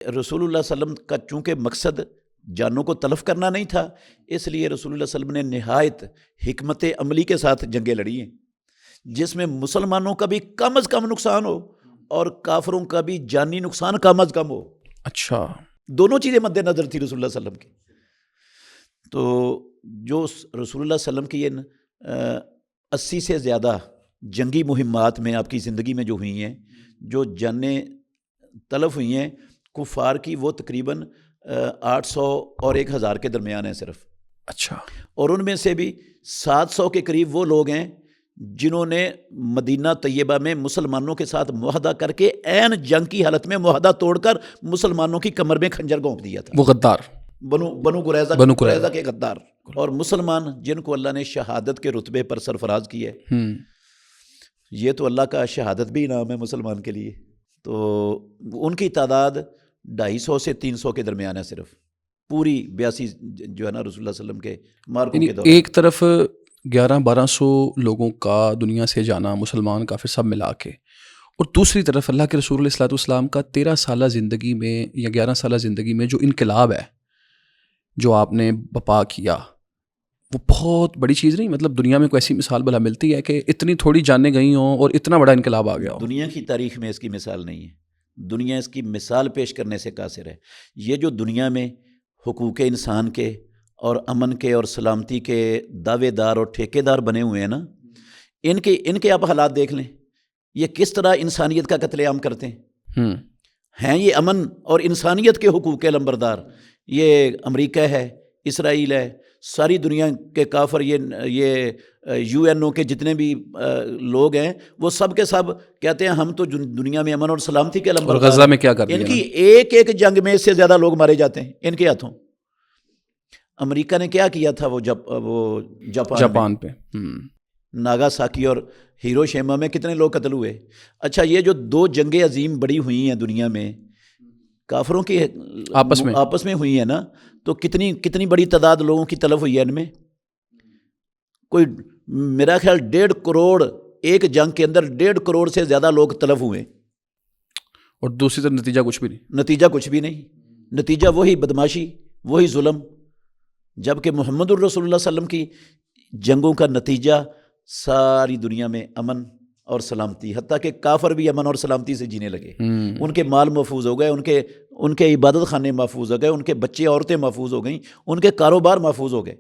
رسول اللہ صلی اللہ علیہ وسلم کا چونکہ مقصد جانوں کو تلف کرنا نہیں تھا، اس لیے رسول اللہ صلی اللہ علیہ وسلم نے نہایت حکمت عملی کے ساتھ جنگیں لڑی ہیں، جس میں مسلمانوں کا بھی کم از کم نقصان ہو اور کافروں کا بھی جانی نقصان کم از کم ہو۔ اچھا، دونوں چیزیں مد نظر تھی رسول اللہ صلی اللہ علیہ وسلم کی۔ تو جو رسول اللہ صلی اللہ علیہ وسلم کی یہ 80 سے زیادہ جنگی مہمات میں آپ کی زندگی میں جو ہوئی ہیں، جو جانیں تلف ہوئی ہیں کفار کی، وہ تقریباً 800 اور 1000 کے درمیان ہیں صرف۔ اچھا، اور ان میں سے بھی 700 کے قریب وہ لوگ ہیں جنہوں نے مدینہ طیبہ میں مسلمانوں کے ساتھ معاہدہ کر کے عین جنگ کی حالت میں معاہدہ توڑ کر مسلمانوں کی کمر میں خنجر گھونپ دیا تھا۔ وہ غدار، بنو قریظہ کے غدار، اور مسلمان جن کو اللہ نے شہادت کے رتبے پر سرفراز کی ہے، یہ تو اللہ کا شہادت بھی انعام ہے مسلمان کے لیے۔ تو ان کی تعداد 250 سے 300 کے درمیان ہے صرف، پوری 82 جو ہے نا رسول اللہ صلی اللہ علیہ وسلم کے مارکوں کے دوران۔ ایک طرف 1100-1200 لوگوں کا دنیا سے جانا، مسلمان کافر سب ملا کے، اور دوسری طرف اللہ کے رسول علیہ الصلوۃ والسلام کا 13 سالہ زندگی میں یا 11 سالہ زندگی میں جو انقلاب ہے جو آپ نے بپا کیا، وہ بہت بڑی چیز نہیں؟ مطلب دنیا میں کوئی ایسی مثال بھلا ملتی ہے کہ اتنی تھوڑی جانیں گئی ہوں اور اتنا بڑا انقلاب آ گیا ہو؟ دنیا کی تاریخ میں اس کی مثال نہیں ہے، دنیا اس کی مثال پیش کرنے سے قاصر ہے۔ یہ جو دنیا میں حقوق انسان کے اور امن کے اور سلامتی کے دعوے دار اور ٹھیکے دار بنے ہوئے ہیں نا، ان کے آپ حالات دیکھ لیں، یہ کس طرح انسانیت کا قتل عام کرتے ہیں یہ امن اور انسانیت کے حقوق کے لمبردار، یہ امریکہ ہے، اسرائیل ہے، ساری دنیا کے کافر، یہ UN کے جتنے بھی لوگ ہیں، وہ سب کے سب کہتے ہیں ہم تو دنیا میں امن اور سلامتی کے لمبردار۔ اور غزہ میں کیا کر دیا؟ ان کی ایک جنگ میں اس سے زیادہ لوگ مارے جاتے ہیں ان کے ہاتھوں۔ امریکہ نے کیا کیا تھا وہ جاپان پہ، ناگاساکی اور ہیروشیما میں کتنے لوگ قتل ہوئے۔ اچھا، یہ جو 2 جنگیں عظیم بڑی ہوئی ہیں دنیا میں کافروں کی آپس میں ہوئی ہیں نا، تو کتنی بڑی تعداد لوگوں کی تلف ہوئی ہے ان میں؟ کوئی میرا خیال 1.5 کروڑ، ایک جنگ کے اندر 1.5 کروڑ سے زیادہ لوگ تلف ہوئے، اور دوسری طرف نتیجہ کچھ بھی نہیں۔ نتیجہ وہی بدماشی، وہی ظلم، جبکہ محمد الرسول اللہ صلی اللہ علیہ وسلم کی جنگوں کا نتیجہ ساری دنیا میں امن اور سلامتی، حتیٰ کہ کافر بھی امن اور سلامتی سے جینے لگے، ان کے مال محفوظ ہو گئے، ان کے عبادت خانے محفوظ ہو گئے، ان کے بچے عورتیں محفوظ ہو گئیں، ان کے کاروبار محفوظ ہو گئے۔